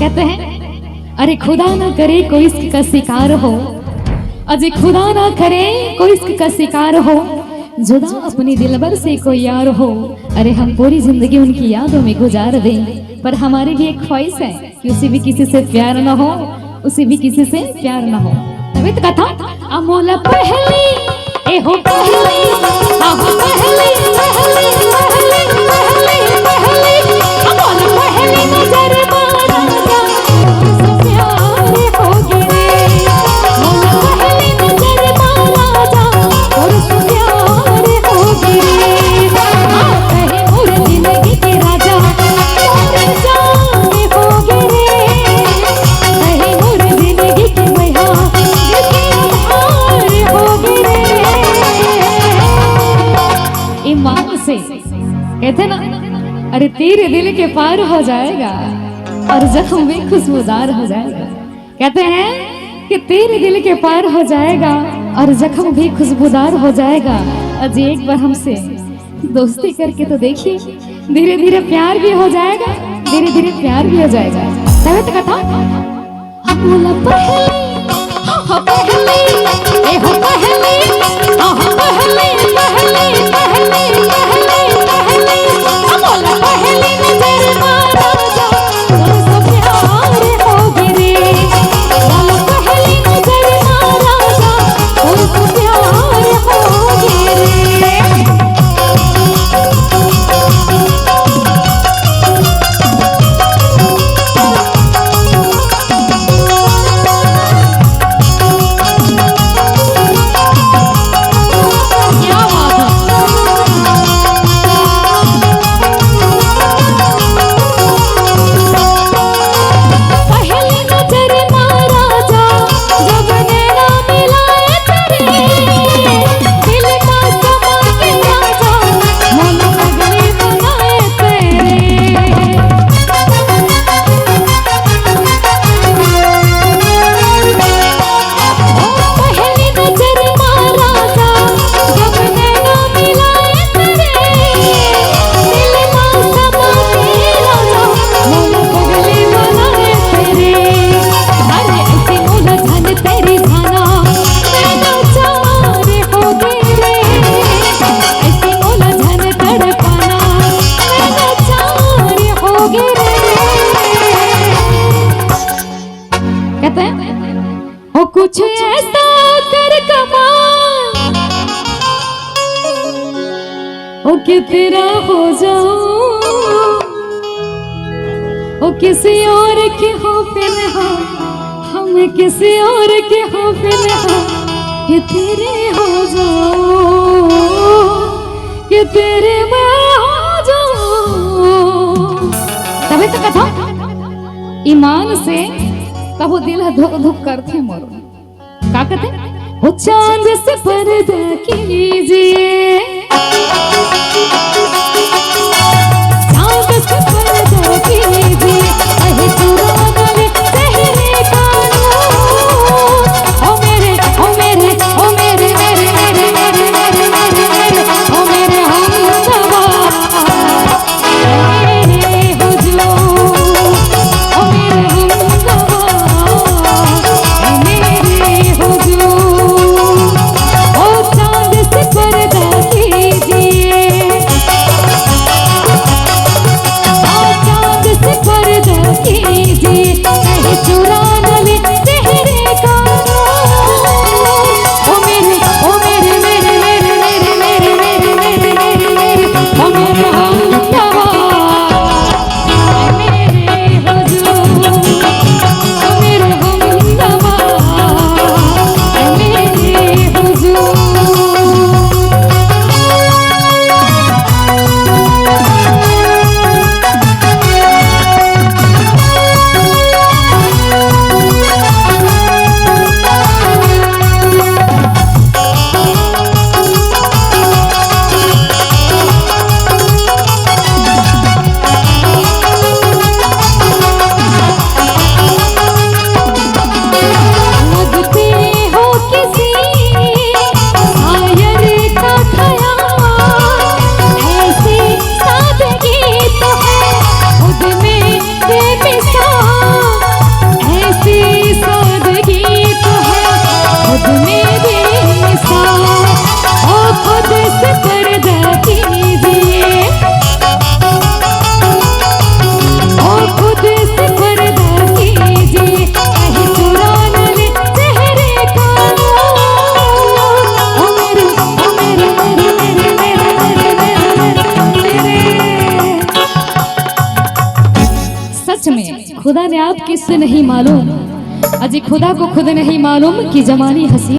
कहते हैं अरे खुदा ना करे कोई इश्क का शिकार हो, अजय खुदा ना करे कोई इश्क का शिकार हो, जुदा अपनी दिलबर से कोई यार हो। अरे हम पूरी जिंदगी उनकी यादों में गुजार दें, पर हमारी भी एक ख्वाहिश है कि उसे भी किसी से प्यार ना हो, उसे भी किसी से प्यार ना हो। तभी तो कथा अमोला पहली ए हो पहली आहो पहली पहली पहली पहली पहली अमोला पहली नजर मारा जा प्यार हो गिरे, अमोला पहली नजर मारा जा और प्यार हो गिरे। आ कहे मोर जिंदगी के राजा मोर जान हो गिरे, कहे मोर जिंदगी के मैया ईमान से कहते ना अरे तेरे दिल के पार हो जाएगा और जख्म भी खुशबूदार हो जाएगा। कहते हैं कि तेरे दिल के पार हो जाएगा और जख्म भी खुशबूदार हो जाएगा। अजी एक बार हमसे दोस्ती करके तो देखिए, धीरे धीरे प्यार भी हो जाएगा, धीरे धीरे प्यार भी हो जाएगा। तभी तो कथा अमोला पहली हो पहली ए हो पहली आहो पहली पहली पहली पहली पहली अमोला पहली नजर मारा जा तो प्यार हो गिरे, अमोला पहली नजर मारा जा तो प्यार हो गिरे। कुछ ऐसा कर कमाल ओ कि तेरा हो जाऊं, ओ किसी और के हो फिलहाल, हम किसी और के हो फिलहाल, कि तेरे हो जाऊं, कि तेरे मैं हो जाऊं। तभी तो कथा ईमान से कबो दिल धुक धुक करते मोरो का कहते वो चांद से पर्दा कीजिए, चांद से पर्दा कीजिए, कहीं चुरा न ले तेरे कानून। ओ मेरे ओ मेरे ओ मेरे मेरे मेरे मेरे मेरे मेरे मेरे ओ मेरे हमदवा मेरे हुजूर, ओ मेरे हमदवा मेरे हुजूर। ओ चांद से पर्दा कीजिए, ओ चांद से पर्दा कीजिए, कहीं चुरा न ले तेरे कानून। ओ मेरे ओ मेरे मेरे मेरे मेरे मेरे मेरे मेरे मेरे मेरे ओ मेरे हमदवा मेरे हुजूर, ओ मेरे हमदवा मेरे हुजूर। खुदा ने आप किससे नहीं मालूम, अजी खुदा को खुद नहीं मालूम कि जमानी हसी